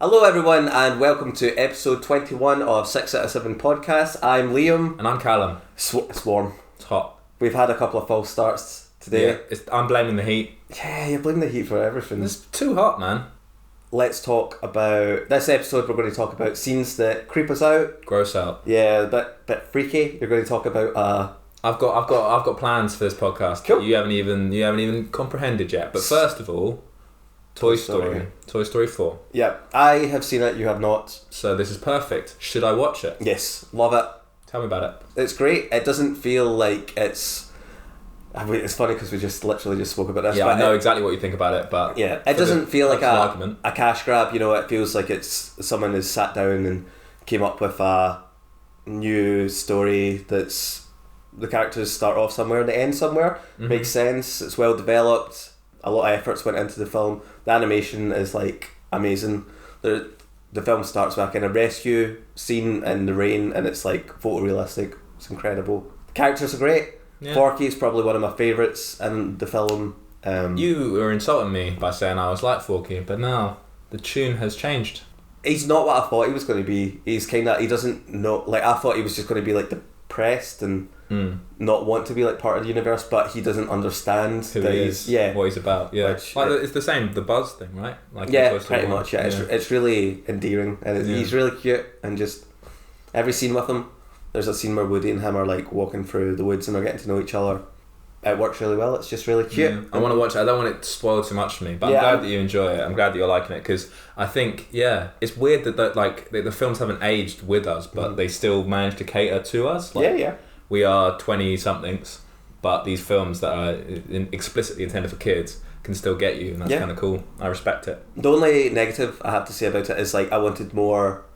Hello everyone and welcome to episode 21 of 6 out of 7 podcast. I'm Liam. And I'm Calum. It's warm. It's hot. We've had a couple of false starts today. Yeah, I'm blaming the heat. Yeah, you're blaming the heat for everything. It's too hot, man. Let's talk about... This episode we're going to talk about scenes that creep us out. Gross out. Yeah, a bit freaky. You're going to talk about... I've got plans for this podcast. Cool. You haven't even comprehended yet. But first of all, Toy Story 4. Yeah, I have seen it, you have not. So this is perfect. Should I watch it? Yes, love it. Tell me about it. It's great. It doesn't feel like it's... I mean, it's funny because we literally just spoke about this. Yeah, I know exactly what you think about it, but... Yeah, it doesn't feel like argument. a cash grab, you know, it feels like it's someone has sat down and came up with a new story that's... The characters start off somewhere and they end somewhere. Mm-hmm. Makes sense, it's well developed, a lot of efforts went into the film. The animation is like amazing. The film starts back in a rescue scene in the rain and it's like photorealistic. It's incredible. The characters are great. Yeah. Forky is probably one of my favourites in the film. You were insulting me by saying I was like Forky, but now the tune has changed. He's not what I thought he was going to be. He's kind of... He doesn't know... Like, I thought he was just going to be like depressed and not want to be like part of the universe, but he doesn't understand who he is, what he's about. Yeah, it's the same, the Buzz thing, right? Like yeah, pretty much. Yeah, it's really endearing, and he's really cute, and just every scene with him. There's a scene where Woody and him are like walking through the woods and they're getting to know each other. It works really well. It's just really cute. I want to watch it. I don't want it to spoil too much for me, but I'm glad that you enjoy it. I'm glad that you're liking it because I think it's weird that the films haven't aged with us, but they still manage to cater to us. Like, we are 20-somethings, but these films that are explicitly intended for kids can still get you, and that's kind of cool. I respect it. The only negative I have to say about it is like I wanted more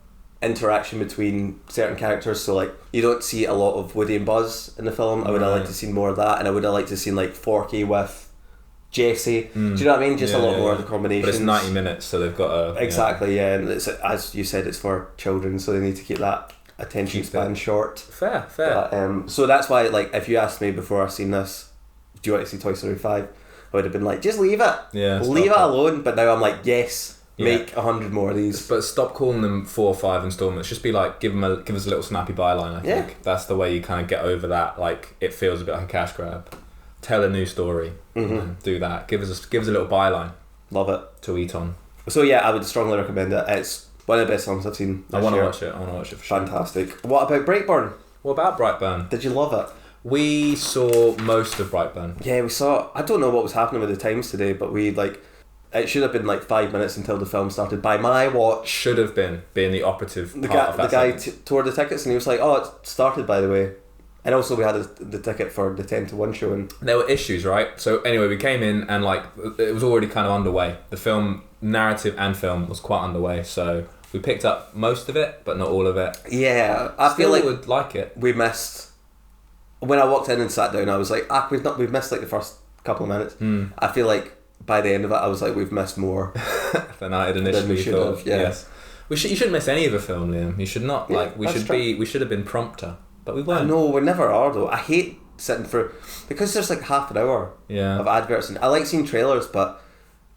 interaction between certain characters, so like you don't see a lot of Woody and Buzz in the film. I would have liked to see more of that, and I would have liked to see like Forky with Jessie. Do you know what I mean? Just a lot more of the combinations. But it's 90 minutes, so they've got to... Exactly, and it's, as you said, it's for children, so they need to keep that attention span short. Fair. But, so that's why, like, if you asked me before I seen this, do you want to see Toy Story 5? I would have been like, just leave it. Yeah. Leave it alone. But now I'm like, yes, make 100 more of these. But stop calling them 4 or 5 installments. Just be like, give us a little snappy byline. I think that's the way you kind of get over that. Like, it feels a bit like a cash grab. Tell a new story. Do that. Give us a little byline. Love it. To eat on. So yeah, I would strongly recommend it. It's one of the best films I've seen. I want to watch it. For sure. Fantastic. What about Brightburn? What about Brightburn? Did you love it? We saw most of Brightburn. Yeah, we saw... I don't know what was happening with the times today, but we like... It should have been like 5 minutes until the film started. By my watch... Should have been, being the operative part of that. The guy tore the tickets and he was like, oh, it started, by the way. And also we had the ticket for the 10 to 1 show. And there were issues, right? So anyway, we came in and like it was already kind of underway. The film, narrative and film, was quite underway. So we picked up most of it, but not all of it. Yeah, I feel like would like it. We missed... When I walked in and sat down, I was like, we've missed like the first couple of minutes. I feel like by the end of it, I was like, we've missed more than I had initially thought. Yes, you shouldn't miss any of a film, Liam. You should not we should have been prompter, but we weren't. No, we never are though. I hate sitting for because there's like half an hour of adverts, and I like seeing trailers, but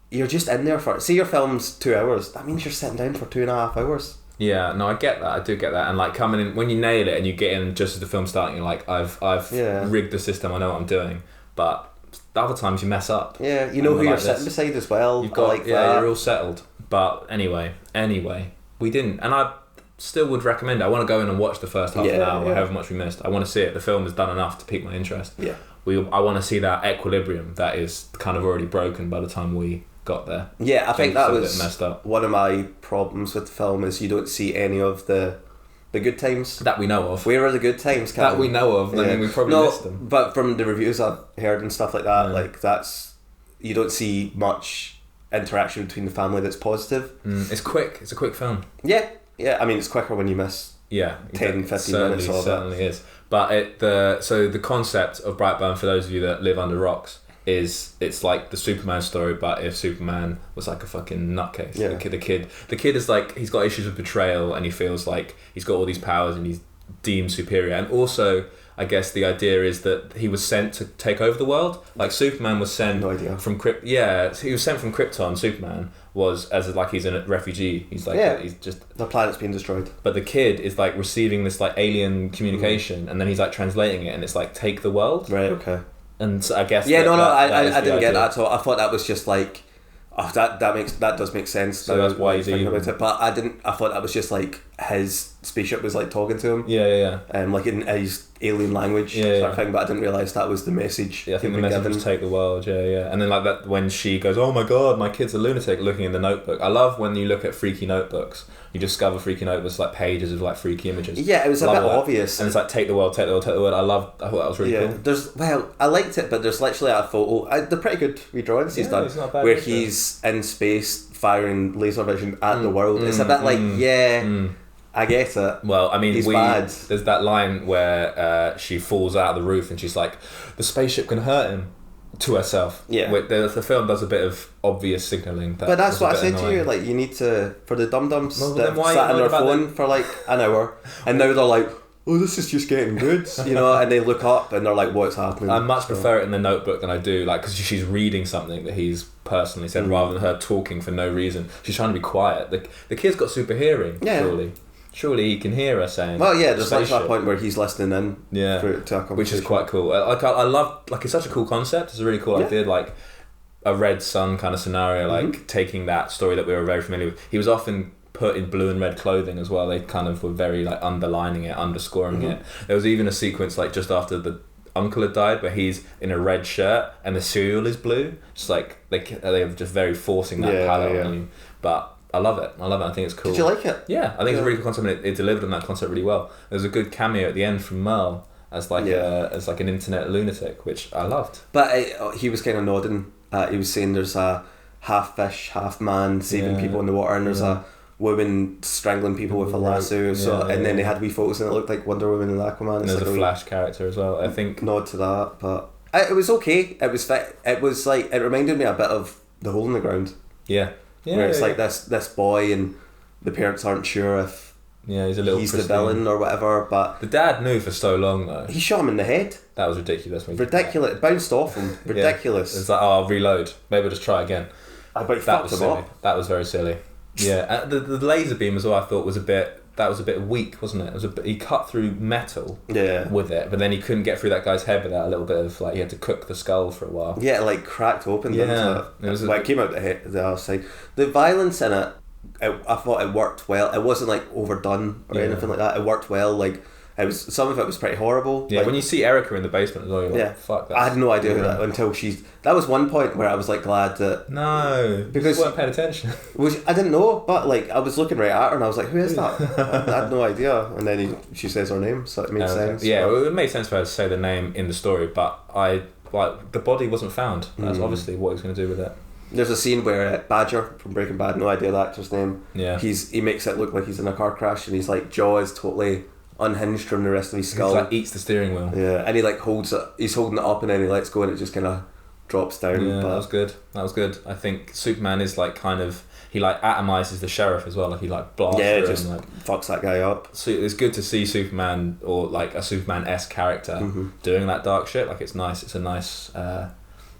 you're just in there for... Say your film's 2 hours, that means you're sitting down for 2.5 hours. Yeah, no, I get that. I do get that. And like coming in, when you nail it and you get in just as the film's starting, you're like, I've rigged the system, I know what I'm doing. But the other times you mess up. Yeah, you know who you're sitting beside as well. You've got, you're all settled. But anyway, we didn't. And I still would recommend it. I want to go in and watch the first half an hour, or however much we missed. I want to see it. The film has done enough to pique my interest. Yeah. I want to see that equilibrium that is kind of already broken by the time we got there. Yeah, I think that was messed up. One of my problems with the film is you don't see any of the good times that we know of. Where are the good times, Calum? That we know of. I mean, we probably missed them. But from the reviews I've heard and stuff like that, like you don't see much interaction between the family that's positive. It's quick. It's a quick film. Yeah. I mean, it's quicker when you miss 10, 15 minutes of it. Certainly is. But the concept of Brightburn, for those of you that live under rocks, is it's like the Superman story, but if Superman was like a fucking nutcase. The kid is like, he's got issues with betrayal and he feels like he's got all these powers and he's deemed superior. And also I guess the idea is that he was sent to take over the world. Like Superman was sent from he was sent from Krypton. Superman was he's a refugee. He's like he's just the planet's being destroyed. But the kid is like receiving this like alien communication, and then he's like translating it, and it's like take the world. Right. Okay. And so I guess I didn't get that at all. I thought that was just like. Oh, that does make sense. So that's why he's evil. About it. But I thought that was just like his spaceship was like talking to him. Yeah. Like in his alien language sort of thing. But I didn't realise that was the message. Yeah, I think the message was take the world. Yeah. And then like that when she goes, oh my god, my kid's a lunatic, looking in the notebook. I love when you look at freaky notebooks. You discover freaky notebooks like pages of like freaky images. Yeah, it was a bit obvious. And it's like take the world, take the world, take the world. I thought that was really cool. I liked it, but there's literally a photo. They're pretty good redrawings he's done, where he's in space firing laser vision at the world. It's a bit like I get it. Well, I mean, bad. There's that line where she falls out of the roof and she's like, the spaceship can hurt him. To herself. Yeah. The film does a bit of obvious signalling. But that's what I said to you. Like, you need to, for the dum-dums that sat on their phone for like an hour, and now they're like, oh, this is just getting good, and they look up and they're like, what's happening? I much prefer it in the notebook than I do, like, because she's reading something that he's personally said rather than her talking for no reason. She's trying to be quiet. The kid's got super hearing, surely. Surely he can hear her saying. Well, yeah, there's like that point where he's listening in. Yeah, to a conversation, which is quite cool. I love it's such a cool concept. It's a really cool idea, like a Red Sun kind of scenario, like taking that story that we were very familiar with. He was often put in blue and red clothing as well. They kind of were very like underlining it, underscoring it. There was even a sequence like just after the uncle had died where he's in a red shirt and the cereal is blue. Just like they're just very forcing that palette on you, but. I love it. I think it's cool. Did you like it? Yeah, I think it's a really cool concept, and it delivered on that concept really well. There's a good cameo at the end from Merle as like an internet lunatic, which I loved. But he was kind of nodding. He was saying there's a half fish, half man saving people in the water, and there's a woman strangling people with a lasso. And then they had wee photos, and it looked like Wonder Woman and Aquaman. And there's like a Flash character as well. I think nod to that, but it was okay. It was like it reminded me a bit of The Hole in the Ground. Yeah. Where it's like this boy and the parents aren't sure if he's the villain or whatever, but the dad knew for so long though. He shot him in the head. That was ridiculous. Ridiculous. It bounced off him. Ridiculous. It's like, I'll reload. Maybe I'll just try again. But he fucked him up. That was very silly. Yeah, the laser beam as well. I thought was a bit weak, wasn't it? It was he cut through metal with it, but then he couldn't get through that guy's head without a little bit of like he had to cook the skull for a while. Yeah, it like cracked open. It came out the other side. The violence in it, I thought it worked well. It wasn't like overdone or anything like that. It worked well. Like it was, some of it was pretty horrible. Yeah, like, when you see Erica in the basement as well, you're like, fuck that. I had no idea who that until that was one point where I was like glad that because you weren't paying attention. I didn't know, but like I was looking right at her and I was like, who is that? I had no idea, and then she says her name, so it made sense. Yeah, well, it made sense for her to say the name in the story, but the body wasn't found. That's obviously what he was going to do with it. There's a scene where Badger from Breaking Bad, no idea the actor's name. Yeah, he makes it look like he's in a car crash, and he's like jaw is totally unhinged from the rest of his skull. He like eats the steering wheel. Yeah, and he like holds it. He's holding it up, and then he lets go, and it just kind of drops down. Yeah, that was good. I think Superman is like kind of he like atomizes the sheriff as well. Like he like blasts through just and like fucks that guy up. So it's good to see Superman or like a Superman-esque character doing that dark shit. Like it's nice. It's a nice.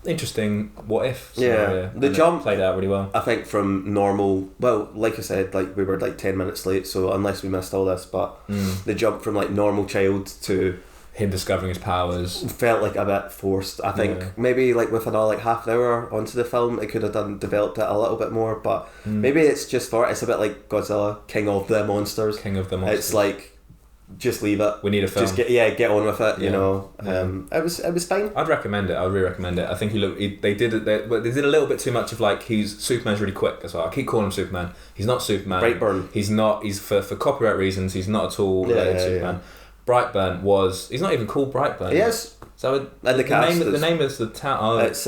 Interesting what if scenario. The jump played out really well. I think from normal, well, like I said, like we were like 10 minutes late, so unless we missed all this, but the jump from like normal child to him discovering his powers felt like a bit forced. I think maybe like with another like half an hour onto the film it could have developed it a little bit more, but maybe it's just it's a bit like Godzilla, King of the Monsters. It's like just leave it. We need a film. Just get on with it. You know, it was fine. I'd recommend it. I'd really recommend it. I think they did a little bit too much of like Superman's really quick as well. I keep calling him Superman. He's not Superman. Brightburn. He's not. He's for copyright reasons. He's not at all related to Superman. Brightburn he's not even called Brightburn. Yes. So the name is the town. It's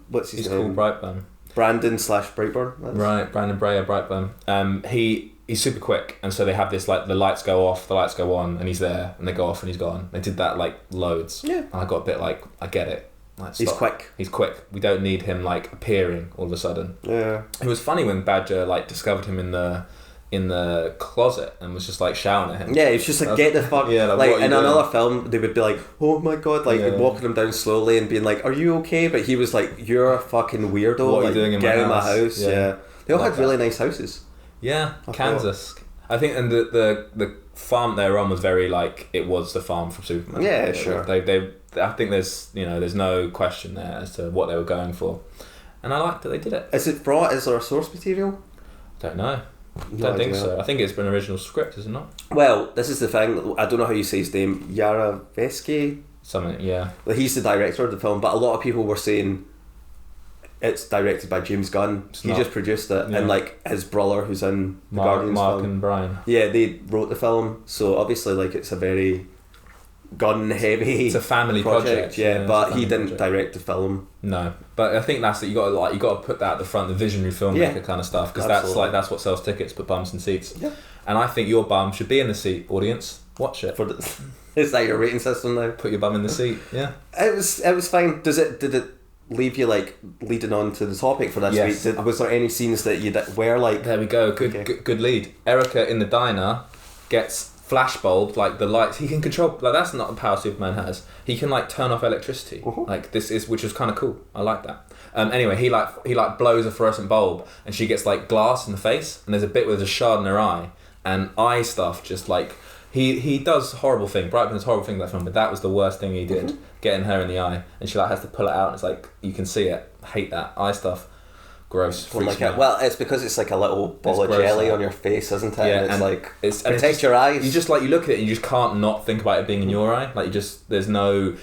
what's his name? He's called Brightburn. Brandon/Brightburn. Right, Brandon Breyer Brightburn. He's super quick, and so they have this like the lights go off, the lights go on, and he's there, and they go off, and he's gone. They did that like loads. Yeah. And I got a bit like, I get it. Like, he's quick. He's quick. We don't need him like appearing all of a sudden. Yeah. It was funny when Badger like discovered him in in the closet and was just like shouting at him. Yeah, it's just like, get the fuck. Yeah, like in doing? Another film, they would be like, oh my god, like walking him down slowly and being like, are you okay? But he was like, you're a fucking weirdo. What are like, you doing in get my out of my house? Yeah. They all had really nice houses. Yeah, Kansas. I think, and the farm they were on was very like, it was the farm from Superman. Yeah, sure. They I think there's no question there as to what they were going for, and I liked that they did it. Is there a source material? Don't know. Don't think so. I think it's been original script, is it not? Well, this is the thing. I don't know how you say his name. Yarovesky? Something, yeah. He's the director of the film, but a lot of people were saying it's directed by James Gunn. He just produced it, and like his brother, who's in the Guardians Mark film. and Brian. Yeah, they wrote the film, so obviously, like, it's a very gun heavy. It's a family project. Yeah, but he didn't direct the film. No, but I think that's that. You got to put that at the front, the visionary filmmaker kind of stuff, because that's what sells tickets, put bums in seats. Yeah. And I think your bum should be in the seat. Audience, watch it. Is that your rating system now? Put your bum in the seat. Yeah. It was fine. Did it leave you like leading on to the topic for this week? Was there any scenes that were like? There we go. Good lead. Erica in the diner gets flashbulbed, like the lights. He can control. Like, that's not the power Superman has. He can like turn off electricity. Like this is, which is kind of cool. I like that. Anyway, he blows a fluorescent bulb, and she gets like glass in the face, and there's a bit where there's a shard in her eye, and eye stuff just like. He does horrible thing. Brightman does horrible thing in that film, but that was the worst thing he did. Getting her in the eye, and she like has to pull it out, and it's like you can see it. I hate that eye stuff. Gross. Freaks me out. Well, it's because it's like a little ball of jelly on your face, isn't it? Yeah, and it's like protect your eyes. You just like you look at it, and you just can't not think about it being in your eye. Like there's no,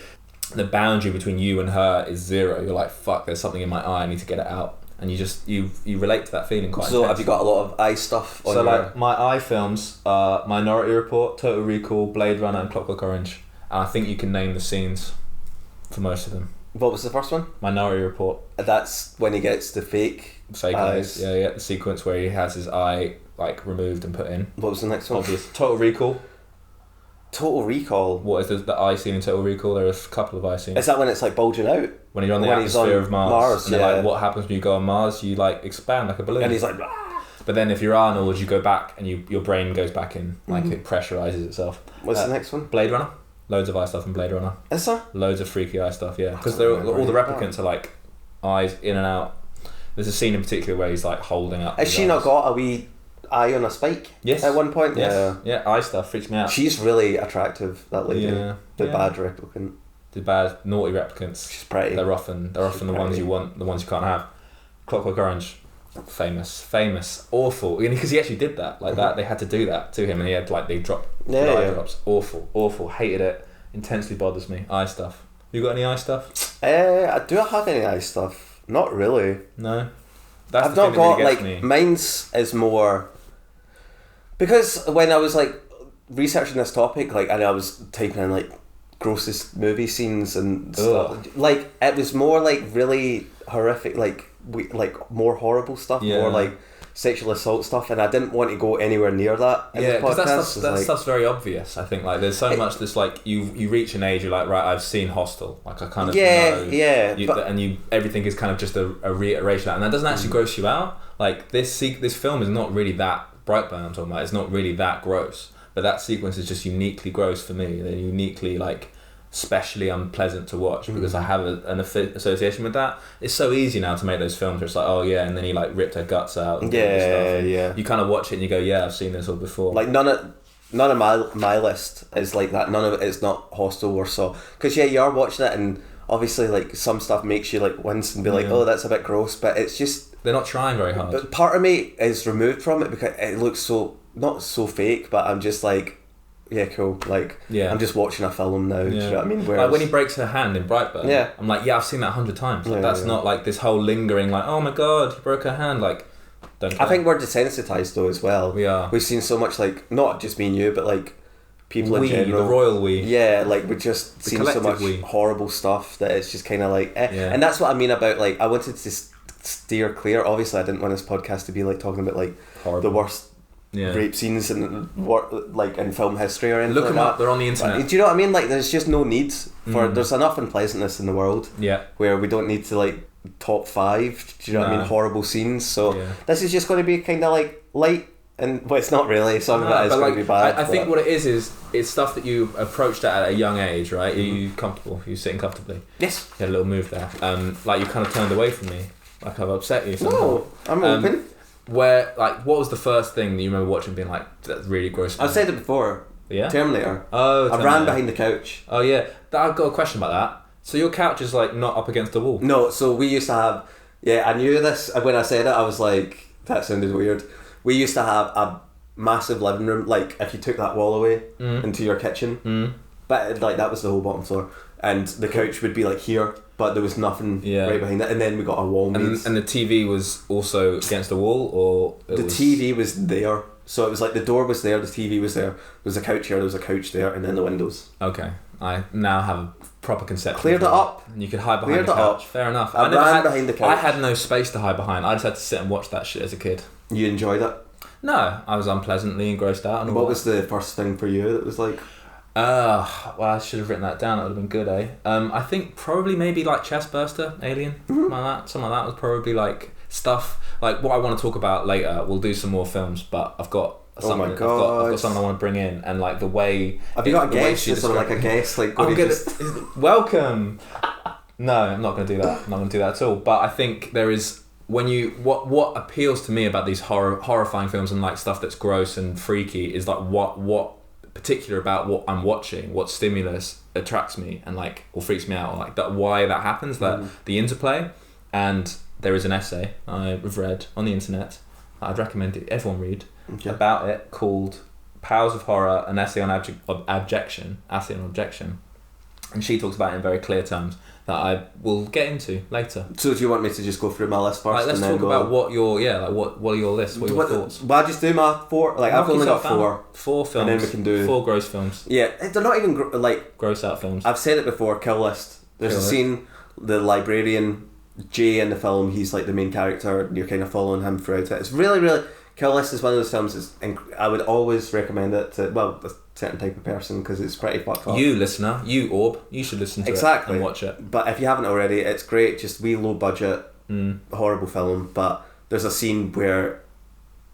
the boundary between you and her is zero. You're like, fuck, there's something in my eye. I need to get it out. And you just you relate to that feeling quite. So have you got a lot of eye stuff on? So like my eye films are Minority Report, Total Recall, Blade Runner, and Clockwork Orange. And I think you can name the scenes for most of them. What was the first one? Minority Report. That's when he gets the fake eyes. Yeah. The sequence where he has his eye like removed and put in. What was the next one? Obvious. Total Recall. Total Recall. What is the eye scene in Total Recall? There are a couple of eye scenes. Is that when it's like bulging out? When you're on the atmosphere of Mars, and like, what happens when you go on Mars? You like expand like a balloon. And he's like, but then if you're Arnold, you go back and your brain goes back in, like it pressurizes itself. What's the next one? Blade Runner. Loads of eye stuff in Blade Runner. Is there? Loads of freaky eye stuff, yeah. Because all the replicants are like eyes in and out. There's a scene in particular where he's like holding up. Has she not got a wee eye on a spike? Yes. At one point? Yes. Yeah, eye stuff freaks me out. She's really attractive, that lady. Yeah. The bad replicant. The bad, naughty replicants. She's pretty. They're often the ones you want, the ones you can't have. Clockwork Orange. Famous, awful. Because he actually did that, like that. They had to do that to him, and he had like eye drops. Awful. Hated it. Intensely bothers me. Eye stuff. You got any eye stuff? Do I have any eye stuff? Not really. No. I've not got mine's is more because when I was like researching this topic, like, and I was typing in like grossest movie scenes and stuff, like it was more like really horrific, like more horrible stuff, more like sexual assault stuff, and I didn't want to go anywhere near that. Because that stuff's very obvious. I think like there's so much that's like you reach an age, you're like, right, I've seen Hostel, like I kind of know, everything is kind of just a reiteration of that, and that doesn't actually gross you out. Like this film is not really that Brightburn I'm talking about. It's not really that gross, but that sequence is just uniquely gross for me. They're uniquely like especially unpleasant to watch because I have an association with that. It's so easy now to make those films where it's like, oh yeah, and then he like ripped her guts out and stuff. You kind of watch it and you go, yeah, I've seen this all before. Like none of my list is like that. None of it is not Hostel or Saw, because you are watching it and obviously like some stuff makes you like wince and be like, oh, that's a bit gross, but it's just they're not trying very hard. But part of me is removed from it because it looks so not so fake, but I'm just like, yeah, cool. Like, I'm just watching a film now. Do you know what I mean? Whereas, like when he breaks her hand in Brightburn, I'm like, I've seen that 100 times. Like, that's not like this whole lingering, like, oh my god, he broke her hand. Like, don't care. I think we're desensitized though as well. We are. We've seen so much, like, not just me and you, but like people in general. The royal we. Yeah, like we've just seen so much horrible stuff that it's just kind of like, and that's what I mean about like I wanted to steer clear. Obviously, I didn't want this podcast to be like talking about like the worst. Rape scenes and like in film history or anything. Look them up; they're on the internet. But, do you know what I mean? Like, there's just no need for. There's enough unpleasantness in the world. Where we don't need to like top 5. Do you know what I mean? Horrible scenes. So this is just going to be kind of like light And well, it's not really. Some of it is going to be bad. I think what it is it's stuff that you approached at a young age, right? Are you comfortable? Are you sitting comfortably? Yes. You had a little move there. Like you kind of turned away from me. Like I've upset you somehow. No, I'm open. Where, like, what was the first thing that you remember watching being like, that really gross? I've said it before. Yeah? Terminator. Oh, Terminator. I ran behind the couch. Oh, yeah. I've got a question about that. So your couch is, like, not up against the wall? No, so we used to have... Yeah, I knew this. When I said it, I was like, that sounded weird. We used to have a massive living room, like, if you took that wall away into your kitchen. But, like, that was the whole bottom floor. And the couch would be, like, here, but there was nothing right behind it. And then we got a wall made. And the TV was also against the wall, or... TV was there. So it was like the door was there, the TV was there, there was a couch here, there was a couch there, and then the windows. Okay. I now have a proper conception. Cleared it up. And you could hide behind the couch. Fair enough. I ran behind the couch. I had no space to hide behind. I just had to sit and watch that shit as a kid. You enjoyed it? No, I was unpleasantly engrossed out. And what was the first thing for you that was like... well, I should have written that down. That would have been good, eh? I think probably maybe like Chestburster, Alien, something like that. Something like that was probably like stuff like what I want to talk about later. We'll do some more films, but I've got something. I've got something I want to bring in, and like the way. Have you got a guest? Sort of like a guest, like I'm gonna welcome. No, I'm not going to do that. I'm not going to do that at all. But I think there is when you what appeals to me about these horrifying films and like stuff that's gross and freaky is like what particular about what I'm watching, what stimulus attracts me and like or freaks me out, or like that why that happens, that the interplay. And there is an essay I've read on the internet I'd recommend everyone read about it called Powers of Horror, an essay on abjection, and she talks about it in very clear terms that I will get into later. So do you want me to just go through my list first? Right, let's talk about what your what are your lists? What are your thoughts? Well, I just do my 4. Like I've only got 4. 4 films. And then we can do 4 gross films. Yeah, they're not even like gross out films. I've said it before. Kill List. There's a scene. The librarian Jay in the film. He's like the main character. And you're kind of following him throughout it. It's really Kill List is one of those films. I would always recommend it to a certain type of person because it's pretty fucked up. You listener, you Orb, you should listen to it and watch it. But if you haven't already, it's great. Just low budget, horrible film. But there's a scene where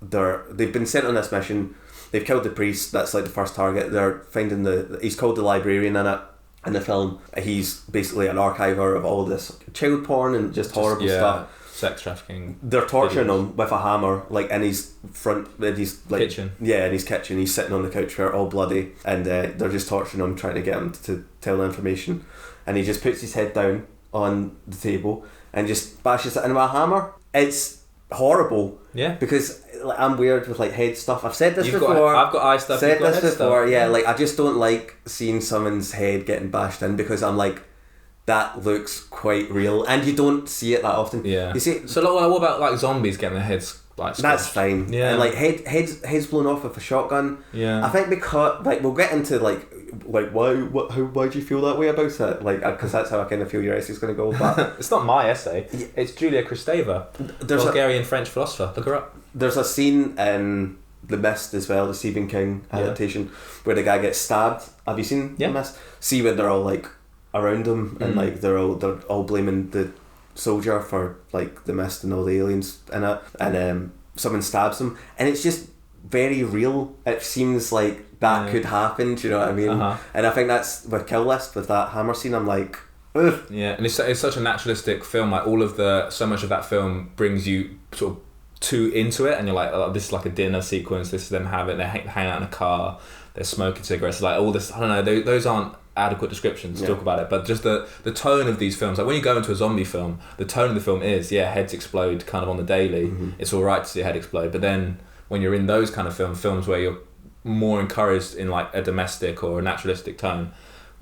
they've been sent on this mission. They've killed the priest. That's like the first target. They're finding he's called the librarian in it. In the film, he's basically an archiver of all this child porn and just horrible stuff. Sex trafficking. They're torturing him with a hammer, like in his kitchen. Yeah, in his kitchen. He's sitting on the couch where all bloody, and they're just torturing him, trying to get him to tell the information. And he just puts his head down on the table and just bashes it in with a hammer. It's horrible. Yeah. Because like, I'm weird with like head stuff. I've said this before. I've got eye stuff. Said this before. Yeah, like I just don't like seeing someone's head getting bashed in because I'm like, that looks quite real, and you don't see it that often. Yeah. You see. So what about like zombies getting their heads like? That's fine. Yeah. And like heads blown off with a shotgun. Yeah. I think because like we'll get into like why do you feel that way about it? Like because that's how I kind of feel your essay's going to go. But it's not my essay. It's Julia Kristeva, Bulgarian French philosopher. Look her up. There's a scene in The Mist as well, the Stephen King adaptation, where the guy gets stabbed. Have you seen The Mist? See when they're all like around him and like they're all blaming the soldier for like the mist and all the aliens in it, and someone stabs him, and it's just very real. It seems like that could happen. Do you know what I mean? And I think that's with Kill List, with that hammer scene. I'm like, ugh. Yeah, and it's such a naturalistic film. Like so much of that film brings you sort of too into it, and you're like, oh, this is like a dinner sequence. This is them having they hang out in a car, they're smoking cigarettes. Like all this, I don't know. Those aren't adequate descriptions to talk about it, but just the tone of these films, like when you go into a zombie film, the tone of the film is heads explode kind of on the daily. It's all right to see a head explode, but then when you're in those kind of films where you're more encouraged in like a domestic or a naturalistic tone,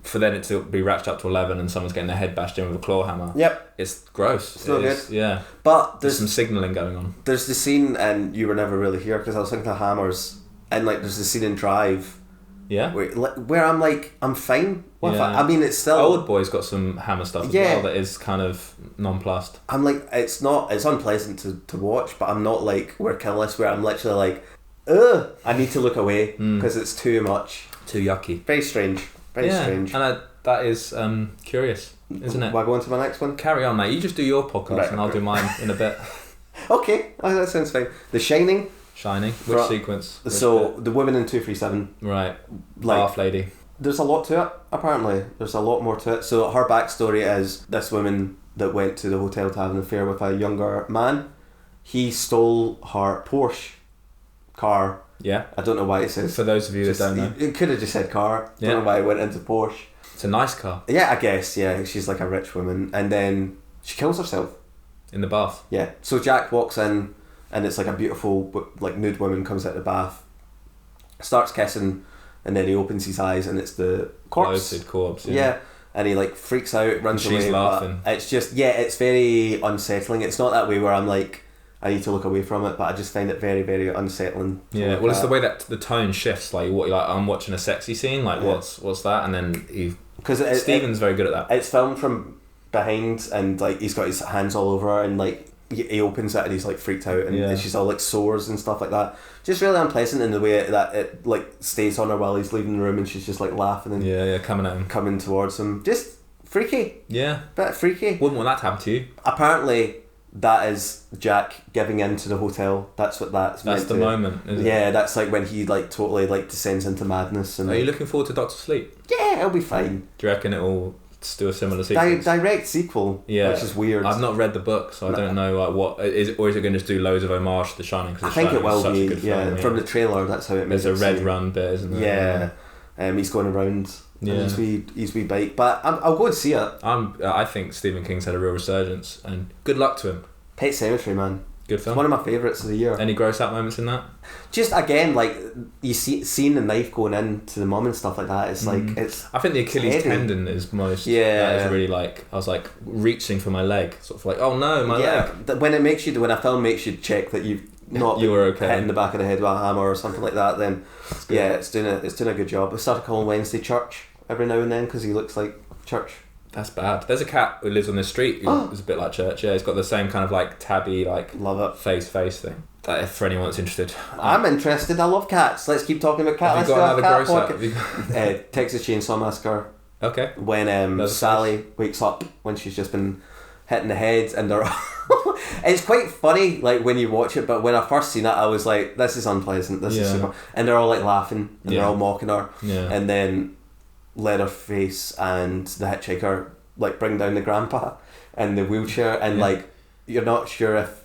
for then it to be ratcheted up to 11 and someone's getting their head bashed in with a claw hammer, it's gross. It's not good. Yeah, but there's some signalling going on. There's the scene, and you were never really here because I was thinking of hammers, and like there's the scene in Drive. Yeah, where I'm like, I'm fine. I mean, it's still Old Boy's got some hammer stuff as well that is kind of nonplussed. I'm like, it's unpleasant to watch, but I'm not like where Kill List, where I'm literally like, ugh, I need to look away because it's too much, too yucky. Very strange, strange. And that is curious, isn't it? Will I go on to my next one? Carry on, mate. You just do your podcast and I'll do mine in a bit. Okay, that sounds fine. The Shining. Shining. Which sequence? So the woman in 237. Right. Like, Bath lady. There's a lot to it, apparently. There's a lot more to it. So her backstory is this woman that went to the hotel to have an affair with a younger man. He stole her Porsche car. Yeah. I don't know why it says. For those of you that don't know. It could have just said car. Yeah. Don't know why it went into Porsche. It's a nice car. Yeah, I guess. Yeah, she's like a rich woman. And then she kills herself. In the bath. Yeah. So Jack walks in and it's like a beautiful like nude woman comes out of the bath. Starts kissing. And then he opens his eyes and it's the corpse. Bloated corpse. Yeah. And he like freaks out, runs away. She's laughing. It's just, it's very unsettling. It's not that way where I'm like, I need to look away from it, but I just find it very, very unsettling. Yeah, well, it's the way that the tone shifts. Like, I'm watching a sexy scene. Like, what's that? And then Stephen's very good at that. It's filmed from behind, and like he's got his hands all over her, and like he opens it, and he's like freaked out, and she's all like sores and stuff like that. Just really unpleasant in the way that it like stays on her while he's leaving the room, and she's just like laughing and coming at him, coming towards him. Just freaky. Yeah, bit freaky. Wouldn't want that to happen to you. Apparently, that is Jack giving in to the hotel. That's what that's meant the moment, isn't it? Yeah, that's like when he like totally like descends into madness. And are you looking forward to Doctor Sleep? Yeah, it'll be fine. Do you reckon it'll do a similar sequence? Direct sequel, which is weird. I've not read the book, so I don't know like what is it, or is it going to just do loads of homage to The Shining? I think it will be. Yeah, from the trailer, that's how it makes. There's a red run bit, isn't there? Yeah, he's going around. Yeah, his wee bike, but I'll go and see it. I think Stephen King's had a real resurgence, and good luck to him. Pet Sematary, man. Good film. It's one of my favourites of the year. Any gross out moments in that? Just again, like you seeing the knife going into the mum and stuff like that. It's like it's. I think the Achilles tendon is most. Yeah, that is really like I was like reaching for my leg, sort of like oh no, my leg. When a film makes you check that you've not you were okay. hit in the back of the head with a hammer or something like that, then it's doing a good job. I started calling Wednesday Church every now and then because he looks like Church. That's bad. There's a cat who lives on this street who is a bit like Church. Yeah, he's got the same kind of like tabby, like love it face thing. If for anyone that's interested, I'm interested. I love cats. Let's keep talking about cats. Have you got another gross out? Texas Chainsaw Massacre. Okay. When Sally wakes up when she's just been hitting the head and they're it's quite funny like when you watch it, but when I first seen it I was like, this is unpleasant. This is super, and they're all like laughing and they're all mocking her. Yeah. And then Leatherface and the hitchhiker like bring down the grandpa in the wheelchair and like you're not sure if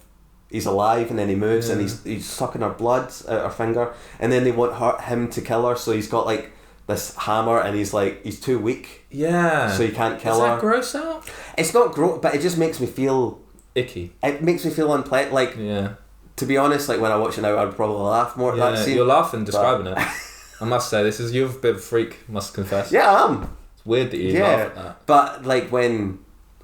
he's alive, and then he moves and he's sucking her blood out her finger, and then they want him to kill her, so he's got like this hammer and he's too weak, so he can't kill her. Is that gross out? It's not gross, but it just makes me feel icky. It makes me feel unpleasant. Like to be honest, like when I watch it now I'd probably laugh more at that scene. You're laughing describing it. I must say, you're a bit of a freak, must confess. Yeah, I am. It's weird that you laugh at that. But like when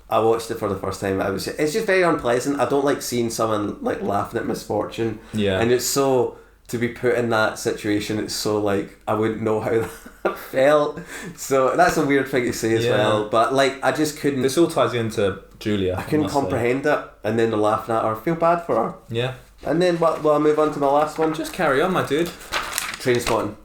I watched it for the first time, it's just very unpleasant. I don't like seeing someone like laughing at misfortune. Yeah. And it's so, to be put in that situation, it's so like, I wouldn't know how that felt. So that's a weird thing to say as well. But like, I just couldn't. This all ties into Julia. I couldn't comprehend it. And then they're laughing at her. I feel bad for her. Yeah. And then, will I move on to my last one? Just carry on, my dude. Trainspotting.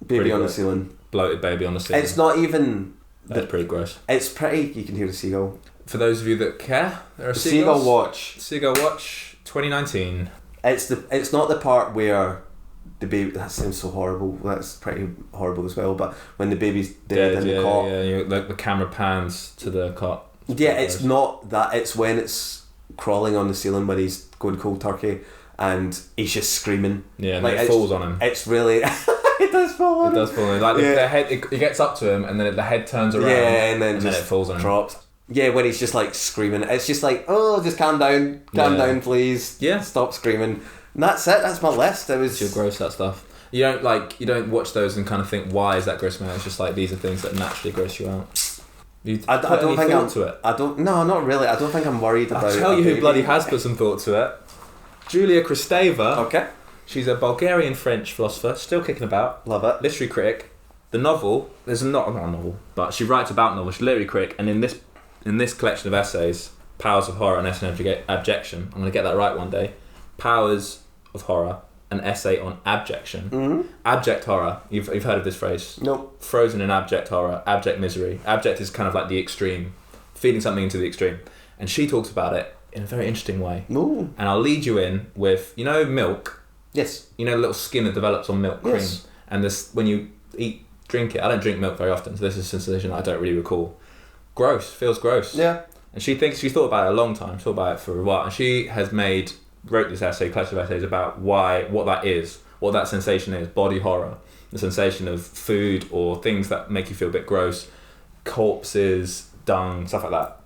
Baby on the ceiling. Bloated baby on the ceiling. It's not even... That's pretty gross. It's pretty... You can hear the seagull. For those of you that care, there are seagulls. Seagull Watch 2019. It's not the part where the baby... That sounds so horrible. That's pretty horrible as well. But when the baby's dead in the cot... Yeah, like the camera pans to the cot. It's not that. It's when it's crawling on the ceiling when he's going cold turkey and he's just screaming. Yeah, and like, it falls on him. It's really... It does fall on him. It does fall on him. Like the head, it gets up to him and then the head turns around. Yeah, and then it falls on him. Drops. Yeah, when he's just like screaming. It's just like, oh, just calm down. Calm down, please. Yeah. Stop screaming. And that's it. That's my list. It's your gross out stuff. You don't watch those and kind of think, why is that gross me out? It's just like, these are things that naturally gross you out. I don't think I'm to it. No, not really. I don't think I'm worried about it. I'll tell you who bloody has put some thought to it. Julia Kristeva. Okay. She's a Bulgarian French philosopher, still kicking about. Love it. Literary critic. The novel, there's not a novel, but she writes about novels. She's a literary critic, and in this collection of essays, Powers of Horror and Essay on Abjection, I'm going to get that right one day. Powers of Horror, an essay on abjection. Mm-hmm. Abject horror. You've heard of this phrase? Nope. Frozen in abject horror, abject misery. Abject is kind of like the extreme, feeling something into the extreme. And she talks about it in a very interesting way. Ooh. And I'll lead you in with, milk. Yes. You know the little skin that develops on milk cream? Yes. And this, when you drink it, I don't drink milk very often, so this is a sensation I don't really recall. Gross. Feels gross. Yeah. And she thinks, she's thought about it a long time, thought about it for a while, and she has wrote this essay, collection of essays about what that is, what that sensation is, body horror, the sensation of food or things that make you feel a bit gross, corpses, dung, stuff like that.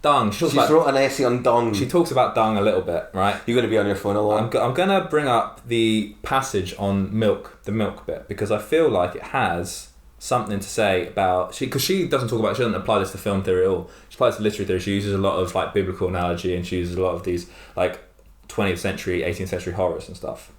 Dung. She's wrote an essay on dung. She talks about dung a little bit, right? You're going to be on your phone a lot. I'm going to bring up the passage on milk, the milk bit, because I feel like it has something to say about... Because she doesn't talk about... She doesn't apply this to film theory at all. She applies to literary theory. She uses a lot of like biblical analogy, and she uses a lot of these like 20th century, 18th century horrors and stuff.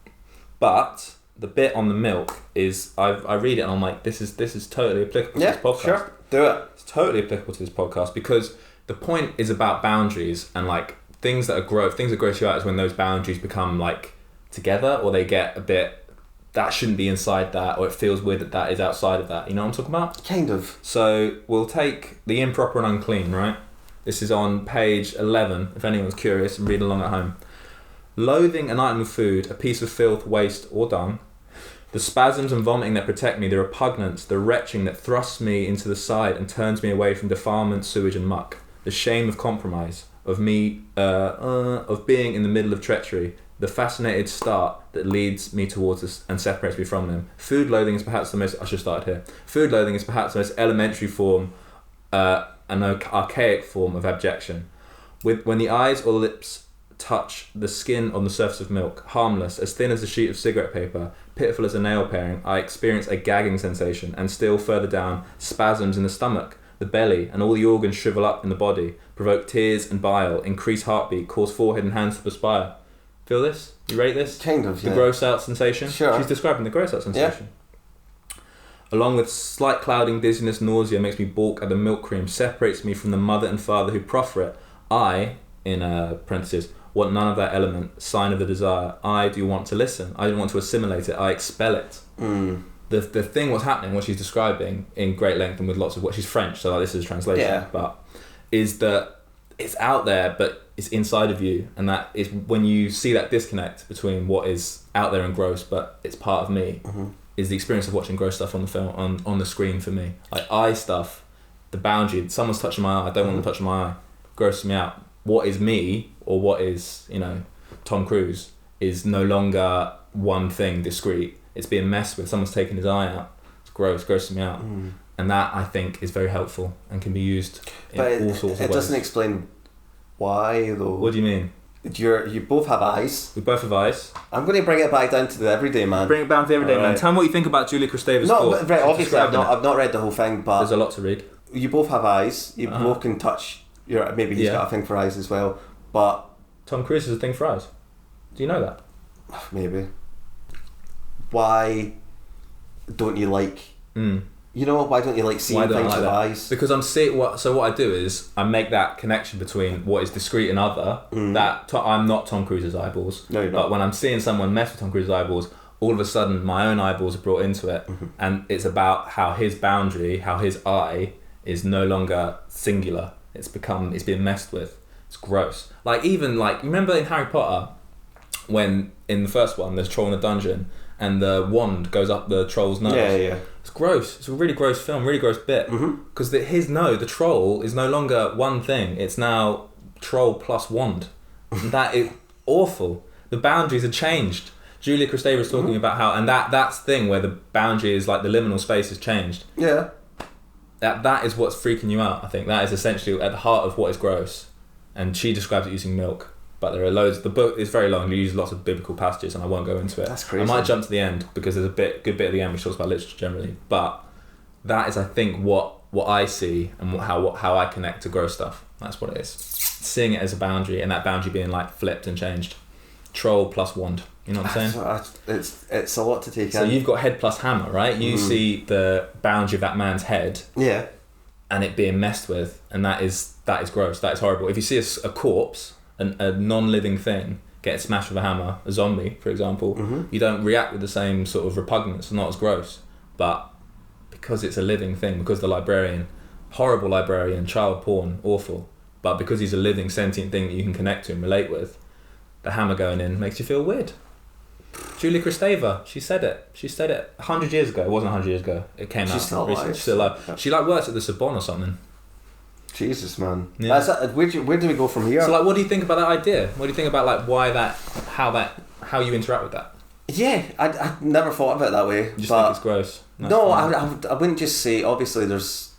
But the bit on the milk is... I read it and I'm like, this is totally applicable to this podcast. Yeah, sure. Do it. It's totally applicable to this podcast because... The point is about boundaries and like things that gross you out is when those boundaries become like together, or they get a bit that shouldn't be inside that, or it feels weird that is outside of that. You know what I'm talking about? Kind of. So we'll take the improper and unclean, right? This is on page 11, if anyone's curious and read along at home. Loathing an item of food, a piece of filth, waste or dung, the spasms and vomiting that protect me, the repugnance, the retching that thrusts me into the side and turns me away from defilement, sewage and muck. The shame of compromise, of me, of being in the middle of treachery, the fascinated start that leads me towards us and separates me from them. Food loathing is perhaps the most... I should have started here. Food loathing is perhaps the most elementary form, an archaic form of abjection. When the eyes or lips touch the skin on the surface of milk, harmless, as thin as a sheet of cigarette paper, pitiful as a nail paring, I experience a gagging sensation, and still further down, spasms in the stomach, the belly, and all the organs shrivel up in the body, provoke tears and bile, increase heartbeat, cause forehead and hands to perspire. Feel this? You rate this? Kind of, yeah. The gross out sensation? Sure. She's describing the gross out sensation. Yeah. Along with slight clouding, dizziness, nausea, makes me balk at the milk cream, separates me from the mother and father who proffer it. I, in parentheses, want none of that element, sign of the desire. I do want to listen. I don't want to assimilate it. I expel it. The thing what's happening, what she's describing in great length and with lots of what she's French, so like this is a translation, but is that it's out there but it's inside of you, and that is when you see that disconnect between what is out there and gross but it's part of me, is the experience of watching gross stuff on the film on the screen for me. Like eye stuff, the boundary, someone's touching my eye, I don't want them touching my eye, grosses me out. What is me, or what is, Tom Cruise, is no longer one thing discrete. It's being messed with. Someone's taking his eye out. It's grosses me out. And that, I think, is very helpful and can be used in all sorts of ways. It doesn't explain why, though. What do you mean? You both have eyes. We both have eyes. I'm going to bring it back down to the everyday man. Bring it down to the everyday man. Tell me what you think about Julia Kristeva's book. Right, obviously I've not read the whole thing, but... There's a lot to read. You both have eyes. You both can touch... Maybe he's got a thing for eyes as well, but... Tom Cruise has a thing for eyes. Do you know that? Maybe. Why don't you like... why don't you like seeing things with eyes? Because I'm seeing what I do is I make that connection between what is discrete and other. That I'm not Tom Cruise's eyeballs. No, you're not. But when I'm seeing someone mess with Tom Cruise's eyeballs, all of a sudden my own eyeballs are brought into it, and it's about how his boundary, how his eye is no longer singular. It's being messed with. It's gross. Like even remember in Harry Potter, when in the first one there's a troll in a dungeon and the wand goes up the troll's nose. Yeah. It's gross. It's a really gross film, really gross bit. Because the troll is no longer one thing. It's now troll plus wand. That is awful. The boundaries are changed. Julia Kristeva was talking about how, and that's the thing where the boundary is like the liminal space has changed. Yeah. That is what's freaking you out. I think that is essentially at the heart of what is gross. And she describes it using milk. But there are loads. The book is very long. You use lots of biblical passages, and I won't go into it. That's crazy. I might jump to the end because there's a good bit at the end which talks about literature generally. But that is, I think, what I see and how I connect to gross stuff. That's what it is. Seeing it as a boundary, and that boundary being like flipped and changed. Troll plus wand. You know what I'm saying? It's a lot to take in. So you've got head plus hammer, right? You see the boundary of that man's head. Yeah. And it being messed with, and that is gross. That is horrible. If you see a corpse, a non-living thing, get smashed with a hammer, a zombie, for example, you don't react with the same sort of repugnance, not as gross. But because it's a living thing, because the librarian, horrible librarian, child porn, awful. But because he's a living, sentient thing that you can connect to and relate with, the hammer going in makes you feel weird. Julia Kristeva, she said it 100 years ago. It wasn't 100 years ago. It came out recently. She's still alive. Yeah. She like works at the Sorbonne or something. Jesus, man. Yeah. Where do we go from here? So like, what do you think about that idea? What do you think about like how you interact with that? Yeah, I never thought of it that way. You just think it's gross? No, I wouldn't just say, obviously there's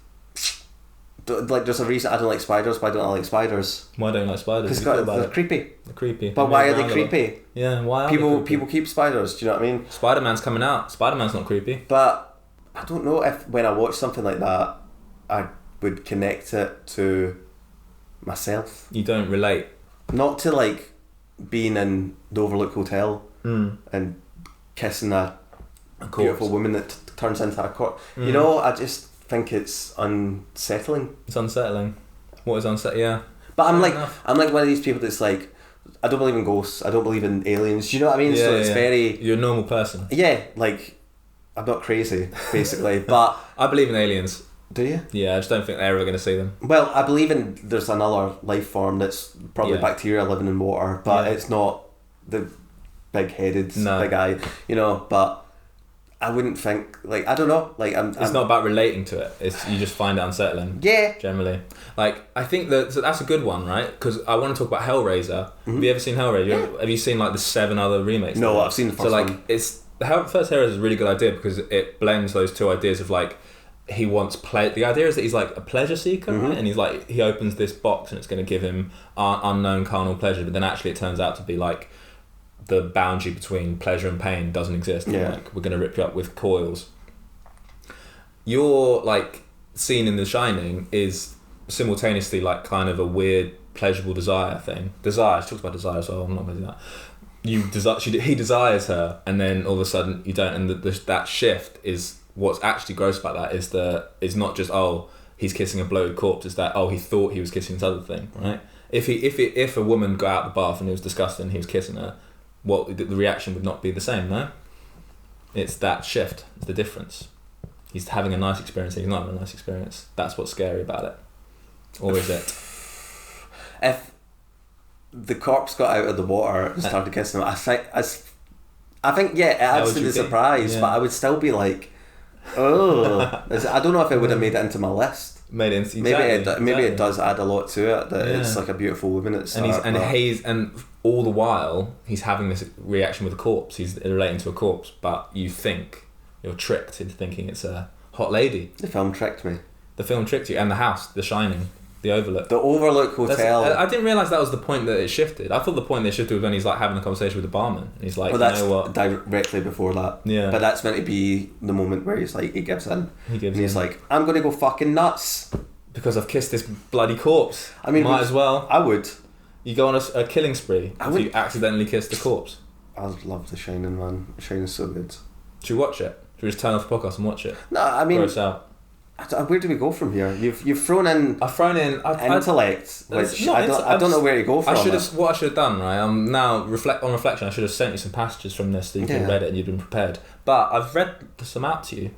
a reason I don't like spiders, but I don't like spiders. Why don't you like spiders? Because they're creepy. They're creepy. But why are they creepy? Yeah, why are people keep spiders, do you know what I mean? Spider-Man's coming out. Spider-Man's not creepy. But I don't know if when I watch something like that, I would connect it to myself. You don't relate? Not to like being in the Overlook Hotel and kissing a beautiful woman that turns into a corpse. You know, I just think it's unsettling. It's unsettling. What is unsettling? Yeah. But I'm like one of these people that's like, I don't believe in ghosts. I don't believe in aliens. Do you know what I mean? Yeah, so it's very. You're a normal person. Yeah, like I'm not crazy, basically. But I believe in aliens. Do you? Yeah, I just don't think they're ever going to see them. Well, I believe in there's another life form that's probably bacteria living in water, but it's not the big-headed big eye, you know. But I wouldn't think like I don't know, like it's not about relating to it. It's you just find it unsettling. Yeah. Generally, like I think that's a good one, right? Because I want to talk about Hellraiser. Have you ever seen Hellraiser? Yeah. Have you seen like the 7 other remakes? No, I've seen the first one. It's the first Hellraiser is a really good idea because it blends those two ideas of like. He wants the idea is that he's like a pleasure seeker, right? And he's like he opens this box and it's going to give him unknown carnal pleasure, but then actually it turns out to be like the boundary between pleasure and pain doesn't exist. Yeah. Like we're going to rip you up with coils. Your like scene in The Shining is simultaneously like kind of a weird pleasurable desire thing. Desire. She talks about desire, so I'm not going to do that. He desires her, and then all of a sudden you don't, and that shift is. What's actually gross about that is not just he's kissing a bloated corpse. It's that he thought he was kissing this other thing, right? If a woman got out the bath and it was disgusting, and he was kissing her, the reaction would not be the same, no? It's that shift. It's the difference. He's having a nice experience. And he's not having a nice experience. That's what's scary about it, or is it? If the corpse got out of the water and started kissing him, I think it adds to the surprise, but I would still be like. Oh, I don't know if it would have made it into my list. Maybe it does add a lot to it. That it's like a beautiful woman. And all the while he's having this reaction with a corpse. He's relating to a corpse, but you think you're tricked into thinking it's a hot lady. The film tricked me. The film tricked you, and the house, The Shining. The Overlook. The Overlook Hotel. I didn't realise that was the point that it shifted. I thought the point they shifted was when he's like having a conversation with the barman. And he's like, that's you know what? Directly before that. Yeah. But that's meant to be the moment where he's like, he gives in. He's in. like, I'm going to go fucking nuts. Because I've kissed this bloody corpse. I mean, might as well. I would. You go on a killing spree if you accidentally kiss the corpse. I love The Shining, man. The Shining's so good. Should we watch it? Should we just turn off the podcast and watch it? No, I mean... Gross out. Where do we go from here? You've thrown in. I've thrown in intellect, which I don't know where to go from. What I should have done, right? I'm now on reflection. I should have sent you some passages from this so you could have read it and you'd been prepared. But I've read some out to you,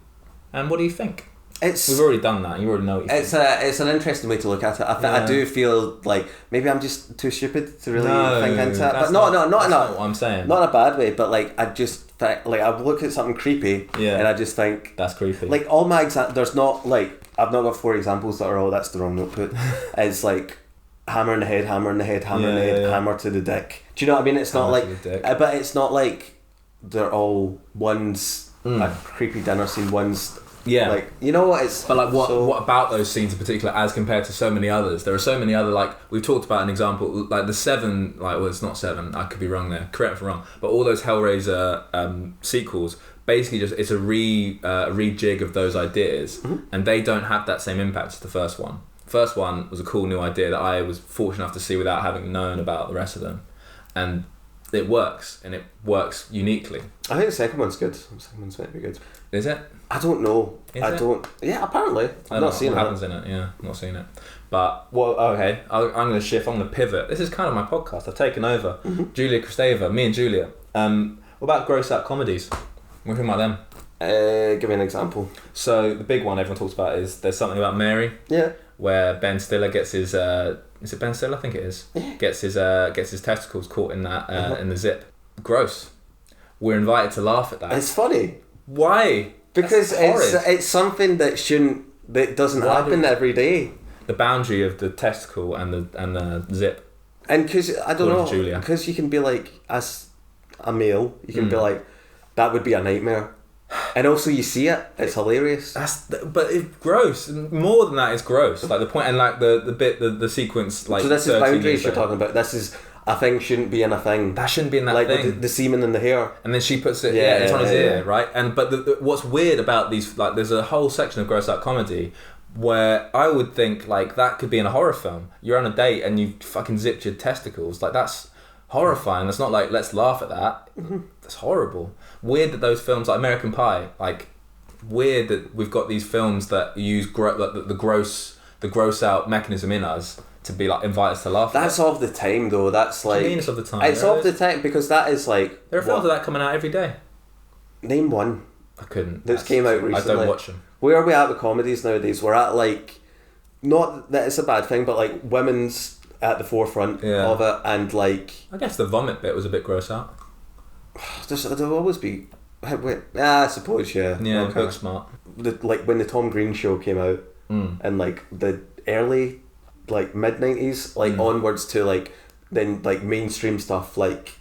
and what do you think? We've already done that. You already know what you think. It's an interesting way to look at it. I do feel like maybe I'm just too stupid to really think into it. But not what I'm saying. Not in a bad way, but like I just think, like I look at something creepy, and I just think that's creepy. Like all my there's not like I've not got 4 examples that are that's the wrong notebook. It's like hammer in the head, hammer in the head, hammer in the head, hammer to the dick. Do you know what I mean? It's not like, but it's not like they're all one's a creepy dinner scene, one's. Yeah, like you know what it's. But like what about those scenes in particular, as compared to so many others? There are so many other, like we've talked about an example, like the 7. Like it's not 7. I could be wrong there. Correct me if I'm wrong. But all those Hellraiser sequels, basically just it's a rejig of those ideas, and they don't have that same impact as the first one. First one was a cool new idea that I was fortunate enough to see without having known about the rest of them, and it works, and it works uniquely. I think the second one's good. The second one's meant to be good. Is it? I don't know. Yeah, apparently. I've not seen what happens in it. Yeah, not seen it. But okay, I'm going to shift. I'm going to pivot. This is kind of my podcast. I've taken over. Julia Kristeva, me and Julia. What about gross out comedies? What do you think about them? Give me an example. So the big one everyone talks about is There's Something About Mary. Yeah. Where Ben Stiller gets his. Is it Ben Stiller? I think it is. Yeah. Gets his testicles caught in that in the zip. Gross. we're invited to laugh at that. It's funny. Why? Because it's something that doesn't happen every day. The boundary of the testicle and the zip. And because, I don't know, because you can be like, as a male, you can be like, that would be a nightmare. And also you see it, it's hilarious. But it's gross. More than that, it's gross. Like the point, and like the sequence, like. So this is boundaries you're talking about. This is a thing shouldn't be in a thing. That shouldn't be in that like thing. Like the semen in the hair. And then she puts it, it's on his ear, right? And but what's weird about these, like, there's a whole section of gross out comedy where I would think like that could be in a horror film. You're on a date and you fucking zipped your testicles. Like that's horrifying. That's not like let's laugh at that. That's horrible. Weird that those films like American Pie, like weird that we've got these films that use the gross out mechanism in us to be like invite us to laugh. That's of the time though. That's like it's of the time. It's of the time because that is like there are films of that coming out every day. Name one. I couldn't. That came out recently. I don't watch them. Where are we at with comedies nowadays? We're at like, not that it's a bad thing, but like women's at the forefront of it, and like I guess the vomit bit was a bit gross out. There'll always be. I suppose yeah. Yeah, book smart. Like when the Tom Green show came out, and like the early, like mid-90s, like onwards to like then like mainstream stuff like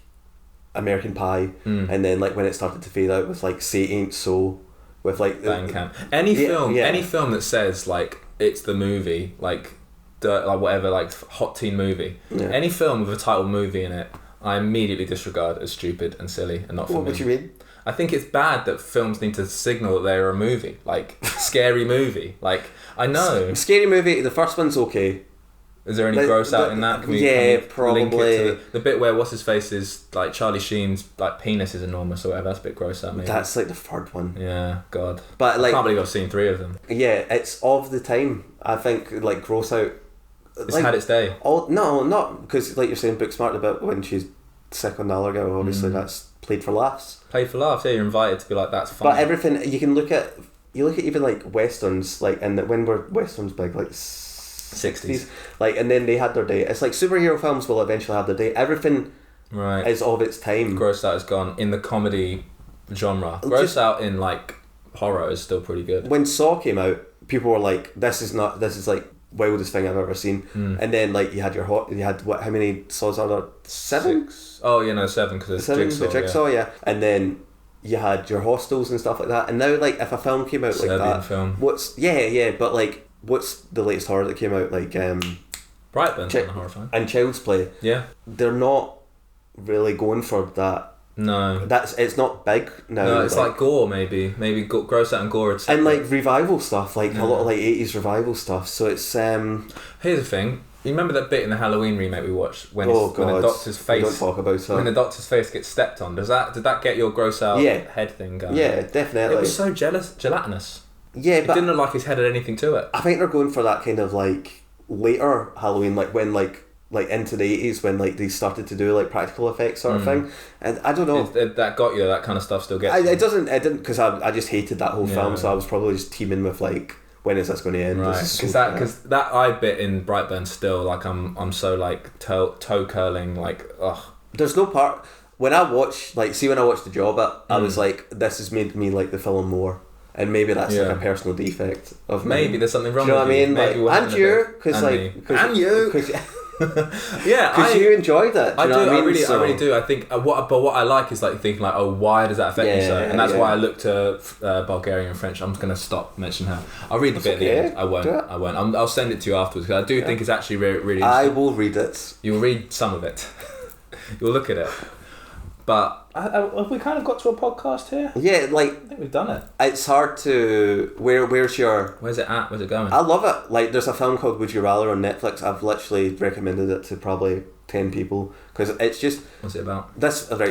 American Pie, and then like when it started to fade out with like Say Ain't So, with like Bandcamp. Any film that says like it's the movie, like like whatever, like hot teen movie, any film with a title movie in it, I immediately disregard as stupid and silly and not for me. What do you mean? I think it's bad that films need to signal that they're a movie, like Scary Movie. Like I know Scary Movie. The first one's okay. Is there any gross out in that? Can we probably. Link it to the bit where what's his face is like Charlie Sheen's like penis is enormous or whatever. That's a bit gross out. Maybe that's like the third one. Yeah, God. But like, I can't believe I've seen 3 of them. Yeah, it's of the time. I think like gross out. It's like, had its day. No, not because like you're saying, book smart about when she's sick on the Allergo. Obviously, that's played for laughs. Played for laughs. Yeah, you're invited to be like that's fun. But everything you can look at. You look at even like westerns, like and when were westerns big, like 60s, like, and then they had their day. It's like superhero films will eventually have their day. Everything is of its time. Gross out is gone in the comedy genre. Gross out in like horror is still pretty good. When Saw came out, people were like, "This is like wildest thing I've ever seen." And then like you had how many Saws are there? 7? 6. Oh yeah, no 7 because it's Jigsaw, yeah. And then you had your Hostels and stuff like that. And now like if a film came out Serbian like that, film. But like what's the latest horror that came out? Like Brightburn's not a horror film. And Child's Play. Yeah. They're not really going for that. No. It's not big now. No, it's like gore maybe gross out and gore. And like revival stuff, like a lot of like 80s revival stuff. So it's Here's the thing. You remember that bit in the Halloween remake we watched when the doctor's face? Don't talk about it. When the doctor's face gets stepped on, did that get your gross out head thing going? Yeah, definitely. It was so gelatinous. Yeah, but it didn't look like his head had anything to it. I think they're going for that kind of like later Halloween, like when like into the 80s when like they started to do like practical effects sort of thing, and I don't know. That got you. That kind of stuff still gets. It didn't because I just hated that whole film, so I was probably just teaming with like, when is this going to end? Right, because that eye bit in Brightburn still like I'm so like toe curling like ugh. There's no part when I watched The Job, I was like, this has made me like the film more. And maybe that's like a personal defect of me. Maybe there's something wrong. Do you know with what I mean? Maybe like, and you, because yeah, because you enjoyed it. I really do. I think what I like is like thinking like, oh, why does that affect me so? And that's why I look to Bulgarian and French. I'm just gonna stop mentioning her. I'll read the bit at the end. I won't. I'll send it to you afterwards because I do think it's actually really, really I will read it. You'll read some of it. You'll look at it. But have we kind of got to a podcast here? Yeah, like I think we've done it. It's hard to where's it at? Where's it going? I love it. Like there's a film called Would You Rather on Netflix. I've literally recommended it to probably 10 people because it's just. What's it about?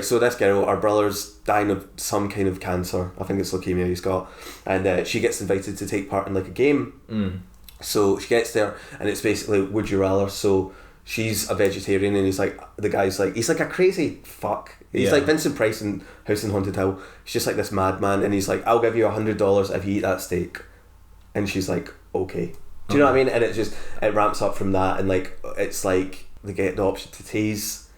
So this girl, our brother's dying of some kind of cancer. I think it's leukemia he's got, and she gets invited to take part in like a game. So she gets there, and it's basically Would You Rather. So she's a vegetarian, and he's like a crazy fuck. He's like Vincent Price in House on Haunted Hill. He's just like this madman, and he's like, I'll give you $100 if you eat that steak. And she's like, okay. Do you know what I mean? And it ramps up from that, and like it's like they get the option to tease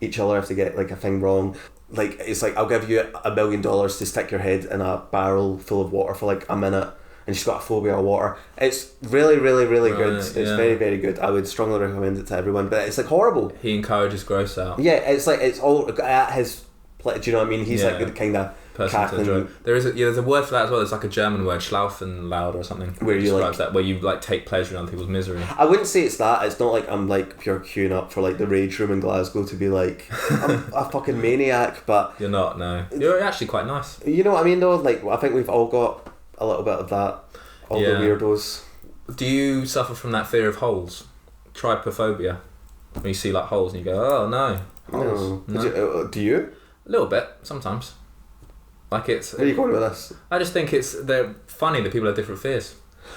each other if they get like a thing wrong. like it's like I'll give you $1 million to stick your head in a barrel full of water for like a minute, and she's got a phobia of water. It's really, really, really good. It's very, very good. I would strongly recommend it to everyone, but it's like horrible. He encourages gross out. Yeah, it's like it's all at his. Do you know what I mean? He's like the kind of cackling. There's a word for that as well. There's like a German word, Schlaufen-laut or something. Where you like that, where you like take pleasure in other people's misery. I wouldn't say it's that. It's not like I'm like pure queuing up for like the rage room in Glasgow to be like I'm a fucking maniac. But you're not. No, you're actually quite nice. You know what I mean though? Like I think we've all got a little bit of that. All the weirdos. Do you suffer from that fear of holes? Trypophobia. When you see like holes and you go, oh no, holes. No. Do you? A little bit, sometimes. Like it's... Where are you going with this? I just think they're funny that people have different fears.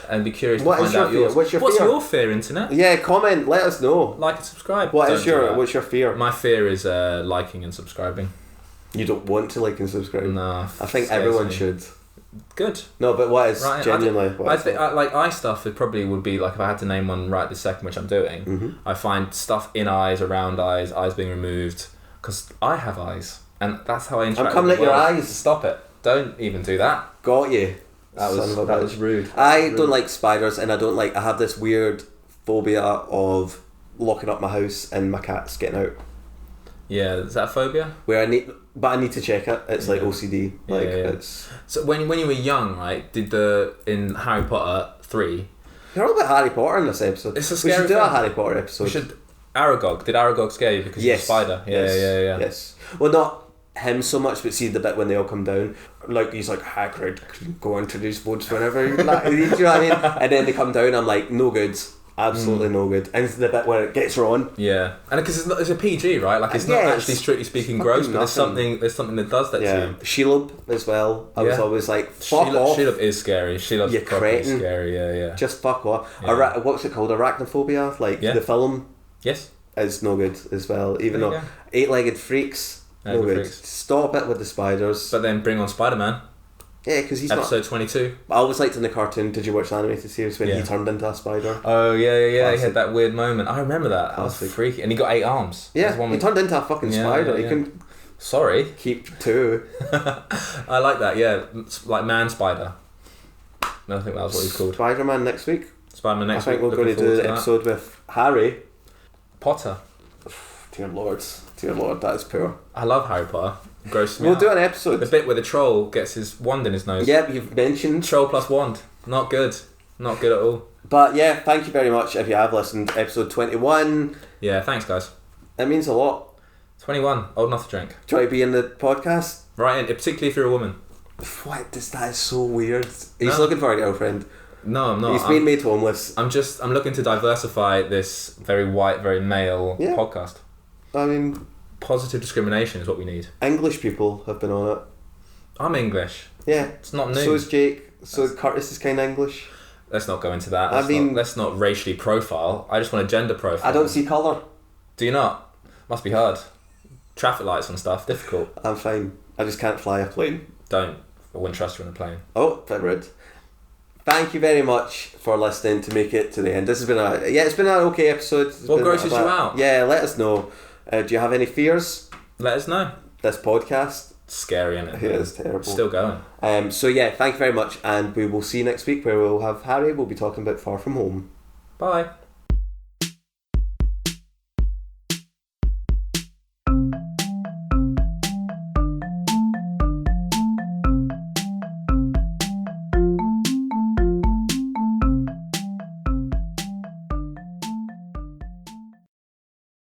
And be curious to find out yours. What's your fear, internet? Yeah, comment, let us know. Like and subscribe. What's your fear? My fear is liking and subscribing. You don't want to like and subscribe? No. I think everyone should. Good. No, but what is genuinely... I think eye stuff, it probably would be like if I had to name one right this second, which I'm doing, I find stuff in eyes, around eyes being removed, because I have eyes. And that's how I interact. I'm coming at your eyes. Stop it. Don't even do that. Got you. That was rude. I don't like spiders, and I have this weird phobia of locking up my house and my cats getting out. Yeah, is that a phobia? I need to check it. It's like OCD. Like it's. So when you were young, right? In Harry Potter 3? You're all about Harry Potter in this episode. It's a scary. We should do a Harry Potter episode. We should. Aragog. Did Aragog scare you because he's a spider? Yeah. Yes. Well, not him so much, but see the bit when they all come down, like he's like Hagrid, go introduce votes whenever you know what I mean, and then they come down, I'm like no good, absolutely no good, and it's the bit where it gets Ron. Yeah, and because it's a PG, right? Like it's not actually strictly speaking gross, but there's something that does that to you. Shelob as well. I was always like fuck off. Shelob is scary. Shelob's properly scary. Yeah. Just fuck off. Yeah. What's it called? Arachnophobia, like the film. Yes. Is no good as well. Even though 8-legged freaks. No good. Stop it with the spiders. But then bring on Spider-Man. Yeah, because he's episode 22. I always liked in the cartoon. Did you watch the animated series when he turned into a spider? Oh yeah. He had that weird moment. I remember that. That was freaky. And he got 8 arms. Yeah, he turned into a fucking spider. He couldn't. Sorry. Keep 2. I like that. Yeah, like Man Spider. I think that was what he's called. Spider-Man next week. Spider-Man next week. I think we're going to do the episode with Harry Potter. Dear Lord, that is poor. I love Harry Potter. Gross me We'll out. do an episode. The bit where the troll gets his wand in his nose. Yep, you've mentioned. Troll plus wand. Not good. Not good at all. But yeah, thank you very much if you have listened. Episode 21. Yeah, thanks guys. It means a lot. 21. Old enough to drink. Do you want to be in the podcast? Right in, particularly if you're a woman. What? That is so weird. He's looking for a girlfriend. No, I'm not. He's been made homeless. I'm looking to diversify this very white, very male podcast. I mean, positive discrimination is what we need. English people have been on it. I'm English. Yeah. It's not new. So is Jake. So Curtis is kind of English. Let's not go into that. Let's not racially profile. I just want a gender profile. I don't see colour. Do you not? Must be hard. Traffic lights and stuff. Difficult. I'm fine. I just can't fly a plane. Don't. I wouldn't trust you on a plane. Oh, bit rude. Thank you very much for listening to make it to the end. This has been it's been an okay episode. What grosses you out? Yeah, let us know. Do you have any fears? Let us know. This podcast. Scary, isn't it? It is terrible. Still going. So yeah, thank you very much, and we will see you next week where we'll have Harry. We'll be talking about Far From Home. Bye.